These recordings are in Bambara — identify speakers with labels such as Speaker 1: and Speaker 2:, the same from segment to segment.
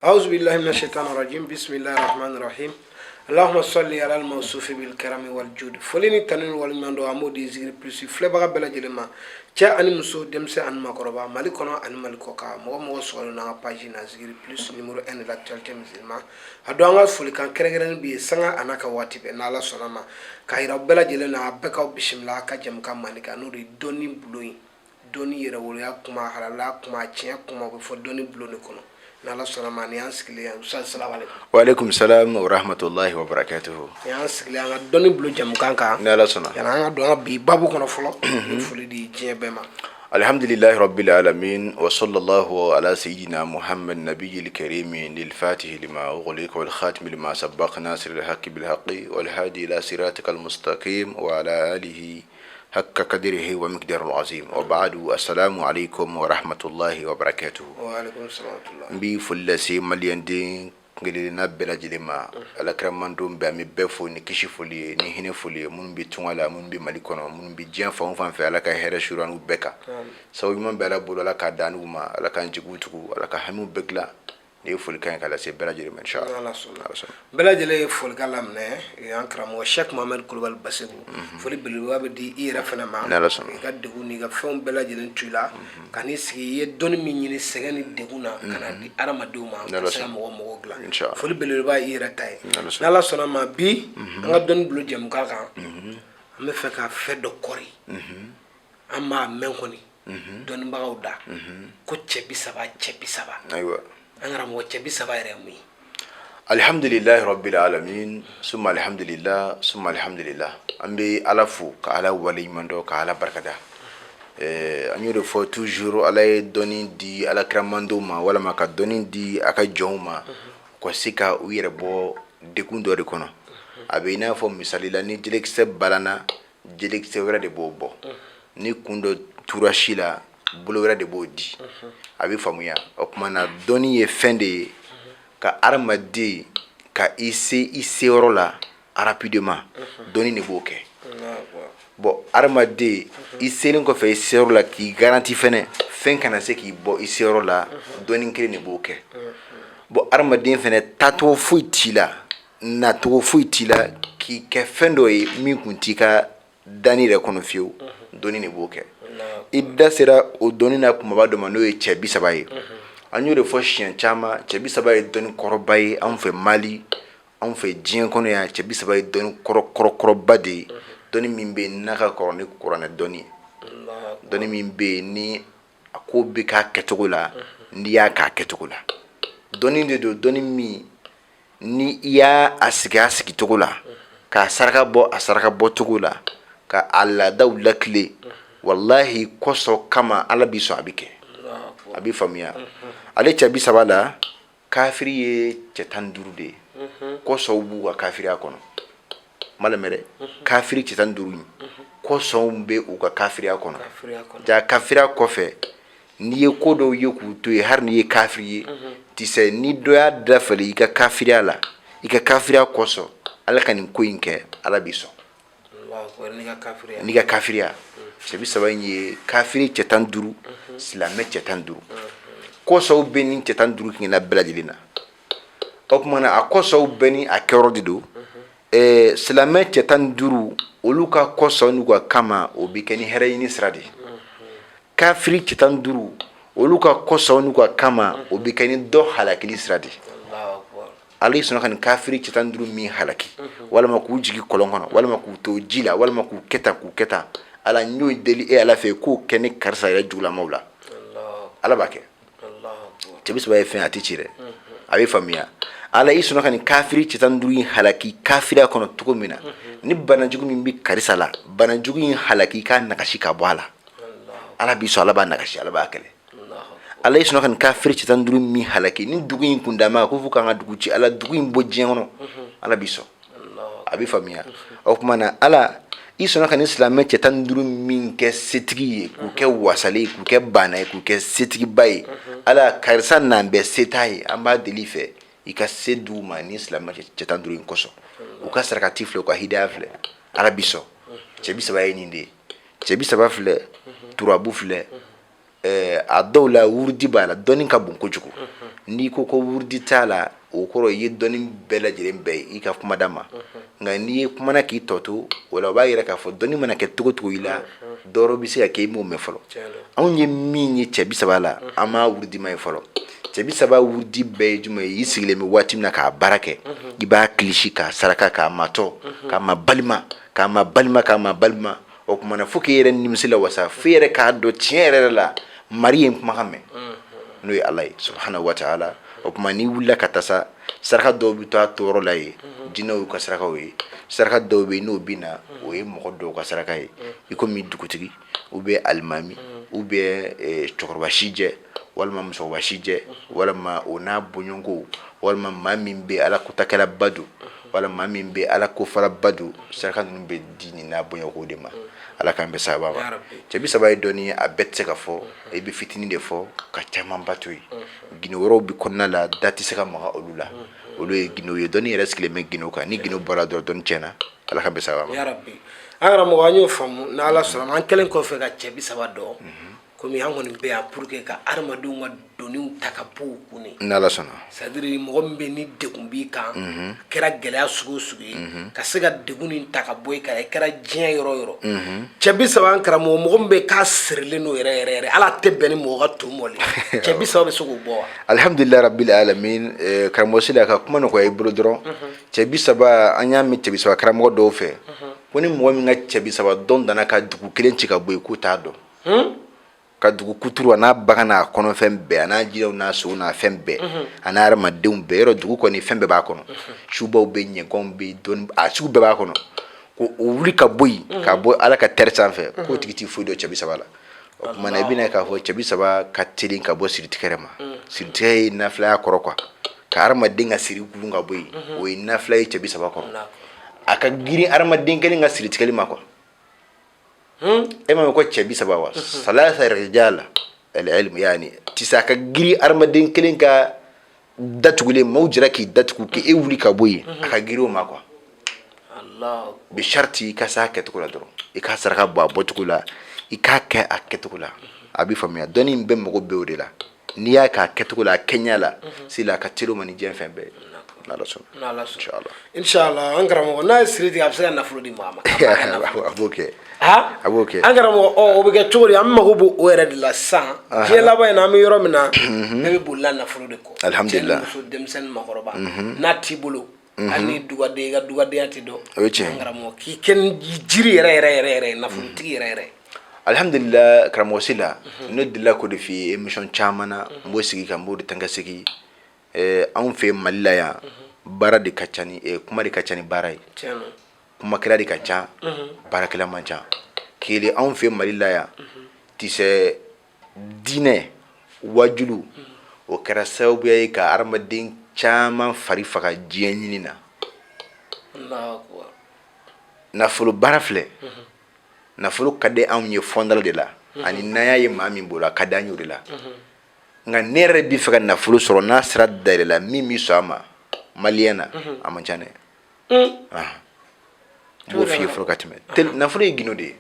Speaker 1: أعوذ بالله من الشيطان الرجيم بسم الله الرحمن الرحيم اللهم صل على الموصوف بالكرم والجود فلني تنين والمندو عمودي زير بلسي فلبغا بلا جلما جاء أني مسو دمسي أن مقربا مالكونا أن مالكوكا مو سوالنا باجينا زير بلس نمرو أن لاكتالتي مزلما هدوانا فولي كان كرغرن بي سنغا أناكا واتب نالا سوناما كايرا بلا جلنا بكاو بشملا كجم كمانيكا نوري دوني بلوين دوني يروليا كما حلالا كما تشيا كما بفو دوني بلوني كونو نالا سلام عليكم السلام عليكم
Speaker 2: وعليكم السلام ورحمة الله وبركاته
Speaker 1: يا سكلي أنا دوني بلو جام كانكا
Speaker 2: نالا سنا
Speaker 1: يعني أنا دونا بي بابو كنا فلو فلي دي جيه بما
Speaker 2: الحمد لله رب العالمين وصلى الله على سيدنا محمد النبي الكريم للفاتح لما أغلق والخاتم لما سبق ناصر الحق بالحق والهادي إلى صراطك المستقيم وعلى آله حق قدره ومقدار العظيم وبعد السلام عليكم ورحمة الله وبركاته.
Speaker 1: وعليكم السلام ورحمة الله.
Speaker 2: بي فلسي مليان دين ngeli bela jilima ala kramman dum be mi be fo ni kishi foli ni hine foli mun bi tunwala mun bi malikono mun bi jian fa on fe ala ka here shuran ubeka so yimon be ala bolo ala ka danu ma ala ka njigutugu ala ka hamu begla ni foli kan kala se bela jilima inshallah
Speaker 1: bela jile foli kalam ne yan kramo Sheikh Mohamed Kulubal Basiru foli bilwa be di ira fana ma ga degu ni ga fon bela jile tula kani sigi ye doni min ni segani deguna kana di arama duma sa mo gla foli bilwa ira tay nala sona ma bi nga don bulu jam kaka me fe ka fe do kori amma men koni don bagawda ko cebi saba
Speaker 2: aywa
Speaker 1: angara mo cebi saba remi
Speaker 2: الحمد لله رب العالمين ثم الحمد لله ثم الحمد لله ambe alafu ka ala wali mando ka ala barkada anyo fo toujours ala doni di ala kramando ma wala maka doni di aka joma ko sika uyere bo de kundo de kono abe na fo misali la ni dilekse balana dilekse wera de bobo ni kundo turashila bulo wera de bodi abe famuya okuma doni ye fende ka armadi ka ise orola rapidement doni ne boke bon armadi ise len ko fe ise orola ki garantie fene fen kana se ki bo ise orola doni nkire ne boke bon armadi fene tato fuitila na to fuitila ki ke fendo e mi kuntika dani re kono fiu doni ne boke idda sera o doni na kuma ba do mano e chebi sabaye anyo de fo chien chama chebi sabaye doni korobaye an fe mali an fe jien kono ya chebi sabaye doni koro bade doni mimbe naka koro ne korona doni mimbe ni akobe ka ketugula ndi ya ka ketugula doni de do doni mi ni ya asigi tugula ka saraka bo tugula ka alla dawla kle wallahi koso kama ala biso abike abi famia ale chabi sabala kafiri ye cetanduru de koso bu wa kafiri akono malamere kafiri cetanduru koso mbe u ka kafiri akono ja kafira kofe ni ye kodo ye ku to ye har ni ye kafiri ti se ni do ya dafali ka kafiri ala ika kafiri koso ala kanin ko inke ala biso ni ka kafiri chabi sabaye kafiri cetanduru silame cetanduru koso beni cetanduru kina beladilina okmana akoso beni akero dido silame cetanduru oluka koso nuga kama obikeni hereyini sradi kafiri cetanduru oluka koso nuga kama obikeni do halakili sradi ali sona kan kafiri cetanduru mi halaki wala maku jigi kolongono wala maku to jila wala maku keta ala nyoy deli e ala fe ko kene karsa ya jula maula ala bake tebis baye fe atichire abi famia ala isuna kan kafiri cetanduri halaki kafira kono tukumina ni banajugu mimbi karisala banajugu halaki kan nakashika bwala ala biso ala ba nakashi ala bakele ala isuna kan kafiri cetanduri mi halaki ni dugu kundama ko fuka nga duguci ala dugu bojjengono ala biso abi famia okmana ala isona kan islam cetanduru min ke setigi ku ke wasale ku ke bana ku ke setigi bay ala karsan nan be setai amba delife ika sedu man islam cetanduru koso u ka sarakatifle ko hidafle ala biso chebisa bay ninde chebisa bafle turabufle a dawla wurdi bala doni ka bon ko jugo n'i ko wurdi t'a la o kɔrɔ i ye dɔnni bɛɛ lajɛlen bɛɛ i ka kumada ma nka n'i ye kumana k'i tɔ to o la o b'a yira k'a fɔ dɔnni mana kɛ cogo cogo i la dɔrɔ bɛ se ka kɛ i m'o mɛn fɔlɔ anw ye min ye cɛ 30 la an m'a wurdi ma ye fɔlɔ cɛ 30 wurdi bɛɛ ye jumɛn ye i sigilen bɛ waati min na k'a baara kɛ i b'a kilisi k'a saraka k'a matɔ k'a ma balima k'a ma balima k'a ma balima o tuma na fo k'i yɛrɛ nimisi la wasa fo i yɛrɛ k'a dɔn tiɲɛ yɛrɛ la mari ye kumakan mɛn n'o ye ala ye subhanahu wa ta'ala o tuma n'i wulila ka taa sa saraka dɔw bɛ to a tɔɔrɔ la ye jinɛw y'u ka sarakaw ye saraka dɔw bɛ yen n'o bɛ na o ye mɔgɔ dɔw ka saraka ye i komi dugutigi ou bien alimami ou bien cɛkɔrɔba sijɛ walima musokɔrɔba sijɛ walima o n'a boɲɔnko walima maa min bɛ ala kotakɛlaba don walima maa min bɛ ala kofaraba don saraka ninnu bɛ di nin n'a boɲɔnko de ma ala k'an bɛ sababa ma cɛ 30 ye dɔnni ye a bɛɛ tɛ se ka fɔ i bɛ fitinin de fɔ ka caman ba to yen Guinée wɛrɛw bɛ kɔnɔna la da tɛ se ka maga olu la olu ye Guinée ye dɔnni yɛrɛ sigilen bɛ Guinée kan ni Guinée bɔra dɔrɔn dɔnni tiɲɛna ala k'an bɛ sababa ma
Speaker 1: yarabi an karamɔgɔ an y'o faamu n'ala sɔnna an kɛlen kɔfɛ ka cɛ 30 dɔn komi an kɔni bɛ yan pour que ka adamadenw ka doniw ta ka bɔ u kun
Speaker 2: n'ala sɔnna
Speaker 1: c'est à dire mɔgɔ min bɛ ni degun b'i kan kɛra gɛlɛya sugu o sugu ye ka se ka degun nin ta ka bɔ i kan i kɛra diɲɛ yɔrɔ yɔrɔ cɛ 30 an karamɔgɔ mɔgɔ min bɛ k'a sirilen don yɛrɛ yɛrɛ yɛrɛ ala tɛ bɛn ni mɔgɔ ka to mɔli cɛ 30 bɛ se k'o bɔ wa
Speaker 2: alhamdulilahi rabbil alamin karamɔgɔ sila ka kuma nɔgɔya i bolo dɔrɔn cɛ 30 an y'a mɛn cɛ 30 karamɔgɔ dɔw fɛ ko ni mɔgɔ min ka cɛ 30 dɔn danna ka dugu kelen ci ka bɔ yen k'u t'a dɔn ka dugu kuturu a n'a bagan n'a kɔnɔfɛn bɛɛ a n'a jiraw n'a sow n'a fɛn bɛɛ a n'a hadamadenw bɛɛ yɔrɔ dugu kɔni fɛn bɛɛ b'a kɔnɔ subaw bɛ ɲɛgɛnw bɛ dɔnni a sugu bɛɛ b'a kɔnɔ ko o wuli ka bɔ yen ka bɔ ala ka tɛri sanfɛ k'o tigi t'i foyi dɔn cɛ 30 la o tuma na i bɛna k'a fɔ cɛ 30 ka teli ka bɔ siritigɛ ma siritigɛ ye nafilaya kɔrɔ quoi ka hadamaden ka siri gulun ka bɔ yen o ye nafila ye cɛ 30 kɔrɔ a ka girin hadamaden kelen ka siritigɛli ma quoi e ma ko cɛ 30 wa salasa rijala al-ilm yani tisa ka giri armaden kelen ka datugulen maaw jira k'i datugu k'e wuli ka bɔ yen a ka giri o ma quoi Allah bi sharti ka sa kɛcogo la dɔrɔn i ka saraka bɔ a bɔcogo la i k'a kɛ a kɛcogo la a bɛ faamuya dɔnni in bɛɛ mago bɛ o de la n'i y'a k'a kɛcogo la a kɛɲɛ la sila a ka teli o ma ni diɲɛ fɛn bɛɛ n'ala sɔnna
Speaker 1: inshallah an karamɔgɔ n'a ye siri tigɛ a bɛ se ka nafolo di maa ma
Speaker 2: a b'o kɛ
Speaker 1: a b'o kɛ an karamɔgɔ o bɛ kɛ cogo di an mago b'o yɛrɛ de la sisan diɲɛ laban in na an bɛ yɔrɔ min na bɛɛ bɛ bolila nafolo de kɔ
Speaker 2: alhamdulillah
Speaker 1: muso denmisɛnnin makɔrɔba n'a t'i bolo ani dugaden i ka dugadenya tɛ dɔn
Speaker 2: o ye tiɲɛ
Speaker 1: an karamɔgɔ k'i kɛ ni jiri yɛrɛ nafolotigi yɛrɛ
Speaker 2: alhamdulillah karamɔgɔ sila ne delila k'o de f'i ye émission caman na n b'o sigi ka n b'o de tɛnkɛsegi anw fɛ Mali la yan baara de ka ca ni kuma de ka ca ni baara ye kumakɛla de ka ca baarakɛla man ca kele anw fɛ Mali la yan tisɛ diinɛ wajulu o kɛra sababuya ye ka hadamaden caman fari faga diɲɛ ɲini na nafolo baara filɛ nafolo ka di anw ye fɔndala de la ani n'an y'a ye maa min bolo a ka di an ye o de la nka ne yɛrɛ bɛ fɛ ka nafolo sɔrɔ n'a sira dayɛlɛ la min bɛ sɔn a ma maliyɛn na a man ca dɛ n b'o f'i ye fɔlɔ ka tɛmɛ nafolo ye gindo de ye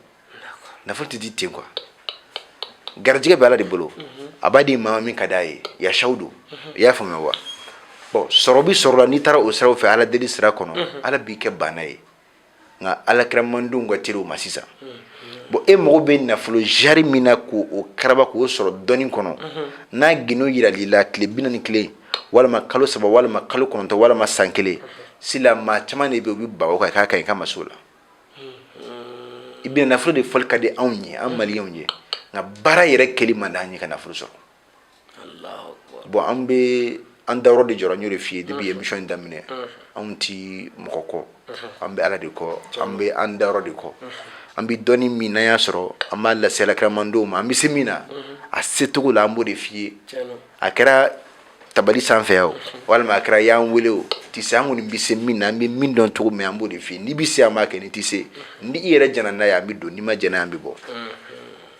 Speaker 2: nafolo tɛ di ten quoi garijɛgɛ bɛ ala de bolo a b'a di maa min ka d'a ye yasaw don i y'a faamuya wa bon sɔrɔ bi sɔrɔ la n'i taara o siraw fɛ ala deli sira kɔnɔ ala b'i kɛ bana ye nka alakiramandenw ka teli o ma sisan bon e mago bɛ nafolo jari min na k'o karaba k'o sɔrɔ dɔɔni kɔnɔ n'a gindo yiral'i la tile 41 walima kalo 3 walima kalo 9 walima san 1 sila maa caman de bɛ u bɛ baga o kan k'a ka ɲi k'a ma s'o la i bɛna nafolo de fɔli ka di anw ye an maliyɛnw ye nka baara yɛrɛ kɛli man d'an ye ka nafolo sɔrɔ bon an bɛ an dayɔrɔ de jɔra n y'o de f'i ye depuis émission in daminɛ anw ti mɔgɔ kɔ an bɛ ala de kɔ an bɛ an dayɔrɔ de kɔ an bɛ dɔnni min n'an y'a sɔrɔ an b'a lase alakiramandenw ma an bɛ se min na a secogo la an b'o de f'i ye a kɛra tabali sanfɛ o walima a kɛra y'an wele o ti se an kɔni bɛ se min na an bɛ min dɔn cogo min an b'o de f'i ye n'i bɛ se an b'a kɛ ni ti se ni i yɛrɛ jɛna n'a ye an bɛ don n'i ma jɛna ye an bɛ bɔ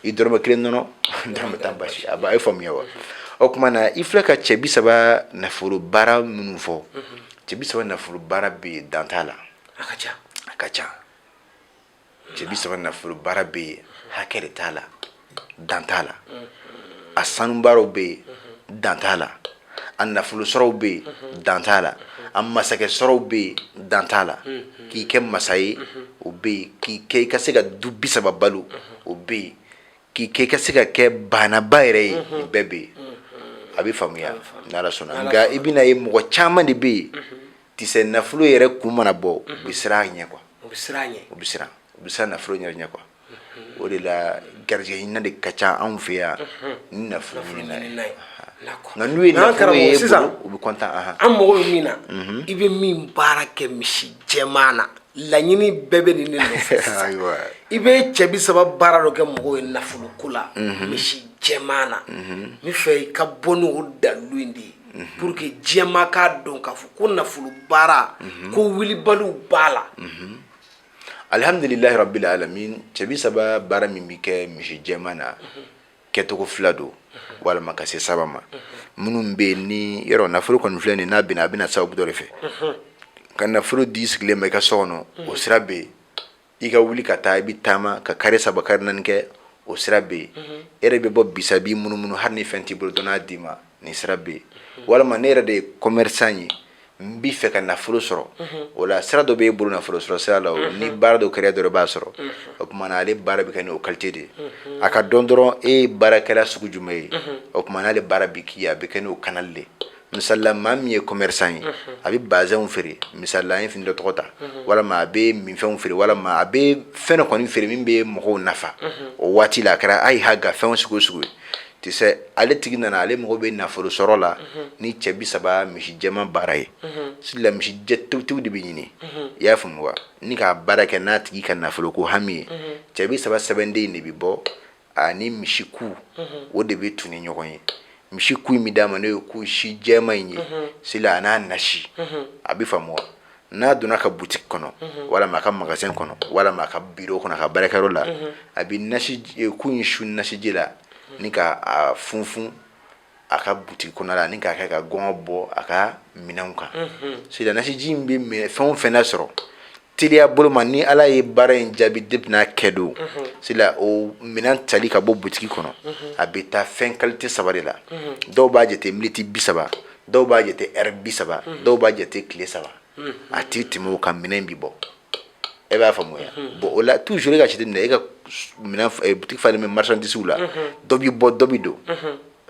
Speaker 2: i dɔrɔmɛ 1 nɔnɔ dɔrɔmɛ 10 basi a b'a ye faamuya wa o tuma na i filɛ ka cɛ 30 nafolo baara minnu fɔ cɛ 30 nafolo baara bɛ yen dan t'a la
Speaker 1: a
Speaker 2: ka ca cɛ 30 nafolo baara bɛ yen hakɛ de t'a la dan t'a la a sanu baaraw bɛ yen dan t'a la an nafolo sɔrɔw bɛ yen dan t'a la an masakɛ sɔrɔw bɛ yen dan t'a la k'i kɛ masa ye o bɛ yen k'i kɛ i ka se ka du 30 balo o bɛ yen k'i kɛ i ka se ka kɛ banaba yɛrɛ ye nin bɛɛ bɛ yen a bɛ faamuya n'Ala sɔnna nka i bɛna ye mɔgɔ caman de bɛ yen tisɛ nafolo yɛrɛ kun mana bɔ u bɛ siran a ɲɛ quoi u bɛ siran nafolo yɛrɛ ɲɛ quoi o de la garijɛgɛ ɲini de ka ca anw fɛ yan ni nafolo ɲini na ye nka n'u ye nafolo ye bolo u bɛ content
Speaker 1: an mago bɛ min na i bɛ min baara kɛ misi jɛman na laɲini bɛɛ bɛ nin de nɔfɛ sisan i bɛ cɛ 30 baara dɔ kɛ mɔgɔw ye nafolo ko la misi jɛman na n bɛ fɛ i ka bɔ n'o dalilu in de ye pour que diɲɛma k'a dɔn k'a fɔ ko nafolo baara ko wilibaliw b'a la
Speaker 2: alhamdulilahi rabbil alamin cɛ 30 baara min bɛ kɛ misi jɛman na kɛcogo 2 don walima ka se 3 ma minnu bɛ yen ni yɔrɔ nafolo kɔni filɛ nin n'a bɛna a bɛna sababu dɔ de fɛ ka nafolo di sigilen bɛ i ka so kɔnɔ o sira bɛ yen i ka wuli ka taa i bɛ taama ka kari 3 kari 4 kɛ o sira bɛ yen e yɛrɛ bɛ bɔ bisa b'i munumunu hali ni fɛn t'i bolo dɔ n'a d'i ma nin sira bɛ yen walima ne yɛrɛ de ye commerçant ye n b'i fɛ ka nafolo sɔrɔ o la sira dɔ b'e bolo nafolo sɔrɔ sira la o ni baara dɔ kɛra dɔrɔn i b'a sɔrɔ o tuma na ale baara bɛ kɛ ni o qualité de ye a ka dɔn dɔrɔn e ye baarakɛla sugu jumɛn ye o tuma n'ale baara bɛ k'i ye a bɛ kɛ n'o canal de ye misalila maa min ye commerçant ye a bɛ bazɛnw feere misalila an ye fini dɔ tɔgɔ ta walama a bɛ minfɛnw feere walama a bɛ fɛn dɔ kɔni feere min bɛ mɔgɔw nafa o waati la a kɛra ayi haga fɛnw sugu o sugu ye tisɛ ale tigi nana ale mago bɛ nafolo sɔrɔ la ni cɛ 30 misi jɛman baara ye sila misi jɛ tewutewu de bɛ ɲini i y'a faamu wa ni k'a baara kɛ n'a tigi ka nafolo ko hami ye cɛ 30 sɛbɛnden de bɛ bɔ ani misi ku o de bɛ tuni ɲɔgɔn ye misi ku in bɛ d'a ma n'o ye ku si jɛman in ye sila a n'a nasi a bɛ faamu wa n'a donna ka boutique kɔnɔ walama a ka magasin kɔnɔ walama a ka bureau kɔnɔ a ka baarakɛyɔrɔ la a bɛ nasi ku in su nasiji la ni ka a funfun a ka boutique kɔnɔ la ni k'a kɛ ka gɔngɔ bɔ a ka minɛnw kan sida nasiji in bɛ fɛn o fɛn na sɔrɔ teliya bolo ma ni Ala ye baara in jaabi depuis n'a kɛ don sila o minɛn tali ka bɔ boutique kɔnɔ a bɛ taa fɛn qualité 3 de la dɔw b'a jate miniti 30 dɔw b'a jate heure 30 dɔw b'a jate tile 3 a t'i tɛmɛ o kan minɛn bɛ bɔ e b'a faamuya bon o la toujours e ka jateminɛ e ka minɛn boutique falen bɛ marchandise la dɔ bɛ bɔ dɔ bɛ don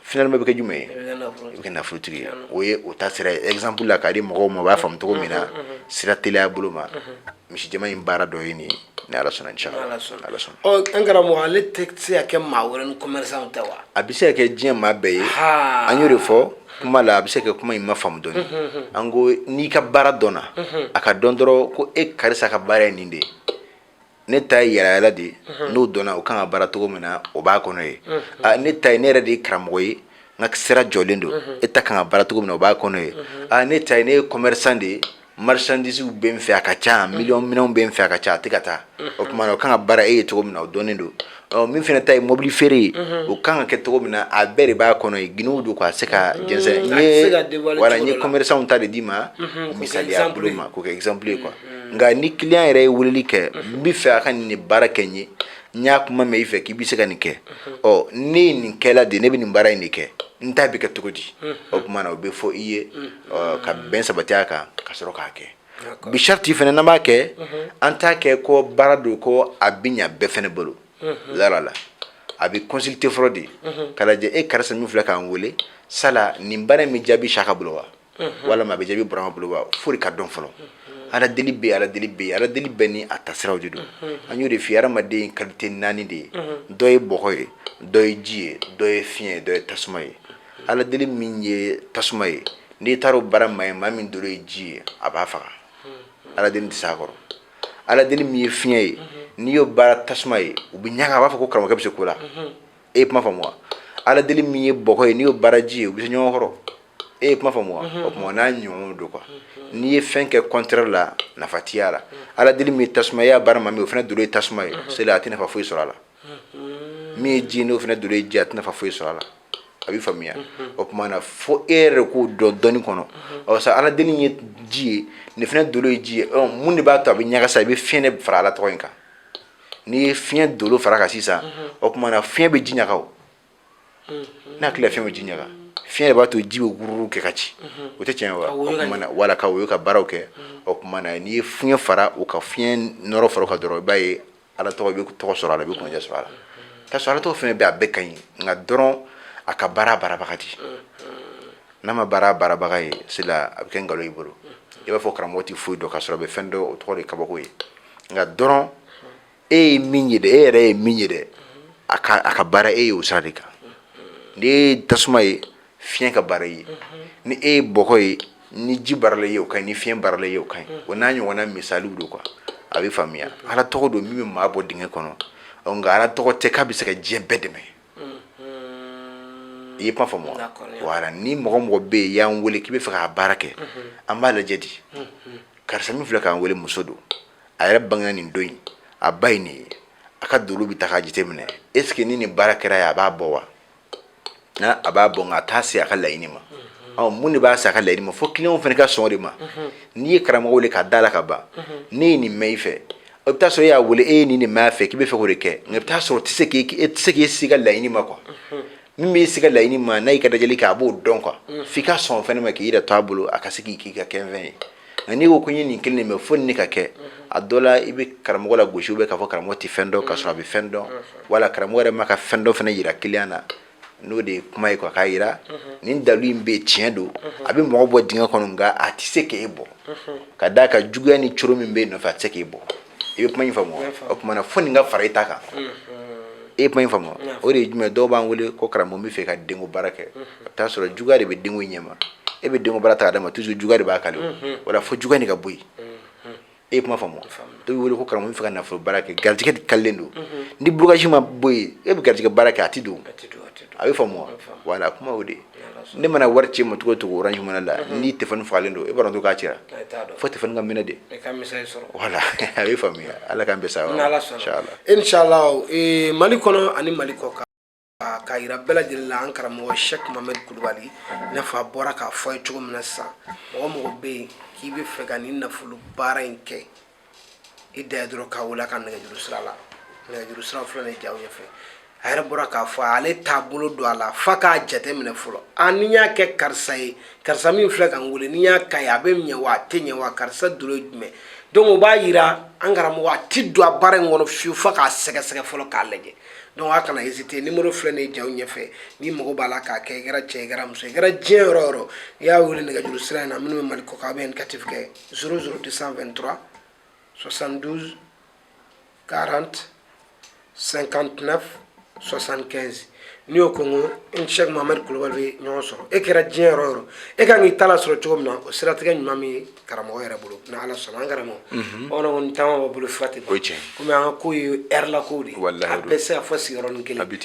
Speaker 2: finalement bɛ kɛ jumɛn ye i bɛ kɛ nafolotigi ye o ye o ta sira ye exemple la k'a di mɔgɔw ma u b'a faamu cogo min na sira teliya bolo ma misi jɛman in baara dɔ ye nin ye ni Ala sɔnna inchallah Ala sɔnna
Speaker 1: an karamɔgɔ ale tɛ se ka kɛ maa wɛrɛ ni commerçant tɛ wa
Speaker 2: a bɛ se ka kɛ diɲɛ maa bɛɛ ye an y'o de fɔ kuma la a bɛ se ka kɛ kuma in ma faamu dɔɔni an ko n'i ka baara dɔnna a ka dɔn dɔrɔn ko e karisa ka baara ye nin de ye ne ta ye yala yala de n'o dɔnna o kan ka baara cogo min na o b'a kɔnɔ ye ne ta ye ne yɛrɛ de ye karamɔgɔ ye n ka sira jɔlen don e ta kan ka baara cogo min na o b'a kɔnɔ ye ne ta ye ne ye commerçant de ye marchandise bɛ n fɛ a ka ca miliyɔn minɛnw bɛ n fɛ a ka ca a tɛ ka taa o tuma na o kan ka baara e ye cogo min na o dɔnnen don min fana ta ye mobili feere ye o kan ka kɛ cogo min na a bɛɛ de b'a kɔnɔ ye ginew don k'a se ka jɛnsɛn n ye commerçant ta de d'i ma misaliya bolo ma k'o kɛ exemple ye quoi nka ni client yɛrɛ ye weleli kɛ n bɛ fɛ a ka nin baara kɛ n ye n y'a kuma mɛn i fɛ k'i bɛ se ka nin kɛ ne ye nin kɛla de ne bɛ nin baara in de kɛ n ta bɛ kɛ cogo di o tuma na o bɛ fɔ i ye ka bɛn sabati a kan ka sɔrɔ k'a kɛ bi sariti fana n'an b'a kɛ an t'a kɛ ko baara don ko a bɛ ɲa bɛɛ fana bolo la a bɛ consulter fɔlɔ de k'a lajɛ e karisa min filɛ k'an wele sala nin baara in bɛ jaabi Saka bolo wa walama a bɛ jaabi Burama bolo wa fo de ka dɔn fɔlɔ ala deli bɛ ala deli bɛ ala deli bɛ ni a tasiraw de don an y'o de f'i ye adamaden qualité 4 de ye dɔ ye bɔgɔ ye dɔ ye ji ye dɔ ye fiɲɛ ye dɔ ye tasuma ye ala deli min ye tasuma ye n'i taara o baara ma ye maa min dolo ye ji ye a b'a faga ala deli tɛ s'a kɔrɔ ala deli min ye fiɲɛ ye n'i y'o baara tasuma ye u bɛ ɲaga a b'a fɔ ko karamɔgɔkɛ bɛ se ko la e ye kuma faamu wa ala deli min ye bɔgɔ ye n'i y'o baara ji ye u bɛ se ɲɔgɔn kɔrɔ e ye kuma faamu wa o tuma n'a ɲɔgɔn don quoi n'i ye fɛn kɛ contraire la nafa t'i la ala deli min ye tasuma ye y'a baara ma min o fana dolo ye tasuma ye c'est là a tɛ nafa foyi sɔrɔ a la min ye ji n'o fana dolo ye ji a tɛ nafa foyi sɔrɔ a la a bɛ faamuya o tuma na fo e yɛrɛ k'o dɔn dɔɔni kɔnɔ sa ala deli ye ji ye nin fana dolo ye ji ye mun de b'a to a bɛ ɲagasa i bɛ fiɲɛ de fara ala tɔgɔ in kan n'i ye fiɲɛ dolo fara kan sisan o tuma na fiɲɛ bɛ ji ɲaga o n'a hakili la fiɲɛ bɛ ji ɲaga fiɲɛ de b'a to ji bɛ gururu kɛ ka ci o tɛ tiɲɛ wa o kuma na wala ka woyo ka baaraw kɛ o kuma na n'i ye fiɲɛ fara o ka fiɲɛ nɔrɔ fara o kan dɔrɔn i b'a ye ala tɔgɔ bɛ tɔgɔ sɔrɔ a la i bɛ kunnaja sɔrɔ a la k'a sɔrɔ ala tɔgɔ fɛn bɛɛ a bɛɛ ka ɲi nka dɔrɔn a ka baara barabaga di n'a ma baara barabaga ye sila a bɛ kɛ nkalon i bolo i b'a fɔ karamɔgɔ tɛ foyi dɔn k'a sɔrɔ a bɛ fɛn dɔ o tɔgɔ de ye kabako ye nka dɔrɔn e ye min ye dɛ e yɛrɛ ye min ye dɛ a ka baara e ye o sira de kan ni e ye tasuma ye fiɲɛ ka baara ye ni e ye bɔgɔ ye ni ji baarala ye o ka ɲi ni fiɲɛ baarala ye o ka ɲi o n'a ɲɔgɔnna misaliw don quoi a bɛ faamuya ala tɔgɔ don min bɛ maa bɔ dingɛ kɔnɔ nka ala tɔgɔ tɛ k'a bɛ se ka diɲɛ bɛɛ dɛmɛ i ye kuma faamu wa wala ni mɔgɔ mɔgɔ bɛ yen y'an wele k'i bɛ fɛ k'a baara kɛ an b'a lajɛ di karisa min filɛ k'an wele muso don a yɛrɛ bangena nin don in a ba ye nin ye a ka dolo bɛ ta k'a jateminɛ est ce que ni nin baara kɛra ye a b'a bɔ wa a b'a bɔ nka a t'a se a ka laɲini ma mun de b'a se a ka laɲini ma fo client fana ka sɔn o de ma n'i ye karamɔgɔ wele k'a da la ka ban ne ye nin mɛn i fɛ o bɛ taa sɔrɔ e y'a wele e ye nin de mɛn a fɛ k'i bɛ fɛ k'o de kɛ nka i bɛ taa sɔrɔ e tɛ se k'i sigi ka laɲini ma quoi min b'i sigi ka laɲini ma n'a y'i ka lajɛli kɛ a b'o dɔn quoi f'i ka sɔn fɛnɛ ma k'i yɛrɛ to a bolo a ka se k'i ka kɛ fɛn ye nka n'i ko ko n ye nin kelen de mɛn fo nin de ka kɛ a dɔ la i bɛ karamɔgɔ la gosi k'a fɔ karamɔgɔ tɛ fɛn dɔn k'a sɔrɔ a bɛ fɛn dɔn wala karamɔgɔ yɛrɛ ma ka fɛn dɔ fana yira client na n'o de ye kuma ye quoi k'a yira nin dalu in bɛ yen tiɲɛ don a bɛ mɔgɔ bɔ dingɛ kɔnɔ nka a tɛ se k'e bɔ ka d'a kan juguya ni coro min bɛ yen nɔfɛ a tɛ se k'e bɔ i bɛ kuma in faamu o tuma na fo nin ka fara i ta kan e ye kuma in faamu o de ye jumɛn dɔw b'an wele ko karamɔgɔ bɛ fɛ ka denko baara kɛ a bɛ taa sɔrɔ juguya de bɛ denko ɲɛma e bɛ denko baara ta ka d'a ma toujours juguya de b'a kale wala fo juguya nin ka bɔ yen e ye kuma faamu dɔw bɛ wele ko karamɔgɔ bɛ fɛ ka nafolo baara kɛ garijɛgɛ kalilen don ni bukasi ma bɔ yen e bɛ garijɛgɛ baara kɛ a tɛ don a bɛ faamu wala kuma o de ne mana wari ci ma cogo o cogo orange money la ni téléphone fagalen don e b'a dɔn to k'a cira fo téléphone ka minɛ de wala a bɛ faamuya ala k'an bɛɛ sa
Speaker 1: inshallah mali kɔnɔ ani mali kɔ kan k'a yira bɛɛ lajɛlen la an karamɔgɔ Sheikh Mohamed Kulibali i n'a fɔ a bɔra k'a fɔ a ye cogo min na sisan mɔgɔ mɔgɔ bɛ yen k'i bɛ fɛ ka nin nafolo baara in kɛ i da ye dɔrɔn k'a wele a ka nɛgɛjuru sira la nɛgɛjuru sira filɛ nin ye jaw ɲɛfɛ a yɛrɛ bɔra k'a fɔ ale taabolo don a la f'a k'a jateminɛ fɔlɔ ni y'a kɛ karisa ye karisa min filɛ k'an wele ni y'a k'a ye a bɛ ɲɛ wa a tɛ ɲɛ wa karisa dolo ye jumɛn donc o b'a yira an karamɔgɔ a ti don a baara in kɔnɔ fiyewu f'a k'a sɛgɛsɛgɛ fɔlɔ k'a lajɛ donc a kana hésiter numéro filɛ nin ye jaw ɲɛfɛ ni mago b'a la k'a kɛ i kɛra cɛ i kɛra muso i kɛra diɲɛ yɔrɔ o yɔrɔ i y'a wele nɛgɛjuru sira in na minnu bɛ mali kɔ kan a bɛ indicatif kɛ 00223 72 40 59 75 n'i y'o ko n Sheikh Mohamed Kulibali bɛ ɲɔgɔn sɔrɔ e kɛra diɲɛ yɔrɔ o yɔrɔ e kan k'i ta la sɔrɔ cogo min na o siratigɛ ɲuman min ye karamɔgɔ yɛrɛ bolo ni ala sɔnna an karamɔgɔ bamananw kɔni caman b'a bolo fura tɛ ban komi an ka ko ye heure la ko de a bɛɛ se ka fɔ sigiyɔrɔnin kelen bi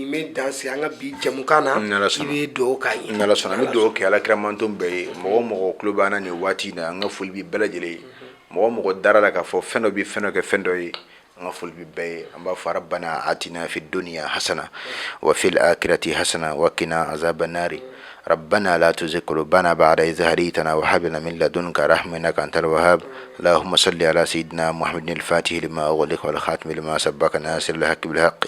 Speaker 1: n bɛ dan sigi an ka bi jɛmukan na i bɛ dugawu k'a ye
Speaker 2: n'ala sɔnna an bɛ dugawu kɛ alakira mantɔn bɛɛ ye mɔgɔ o mɔgɔ tulo b'an na nin waati in na an ka foli bɛ bɛɛ lajɛlen ye mɔgɔ o mɔgɔ dara la k'a fɔ fɛn dɔ bɛ fɛn dɔ kɛ fɛn dɔ ye an ka foli bɛ bɛɛ ye an b'a fɔ rabbana atina fi dunya hasana wa fil akhirati hasana wa qina azaban nari ربنا لا تزغ قلوبنا بعد إذ هديتنا وهب لنا من لدنك رحمة إنك أنت الوهاب اللهم صل على سيدنا محمد الفاتح لما أغلق والخاتم لما سبق ناصر الحق بالحق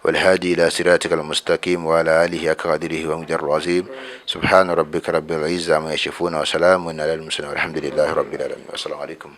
Speaker 2: والهادي إلى صراطك المستقيم وعلى آله قدره ومقداره العظيم سبحان ربك رب العزة عما يصفون وسلام على المرسلين والحمد لله رب العالمين والسلام عليكم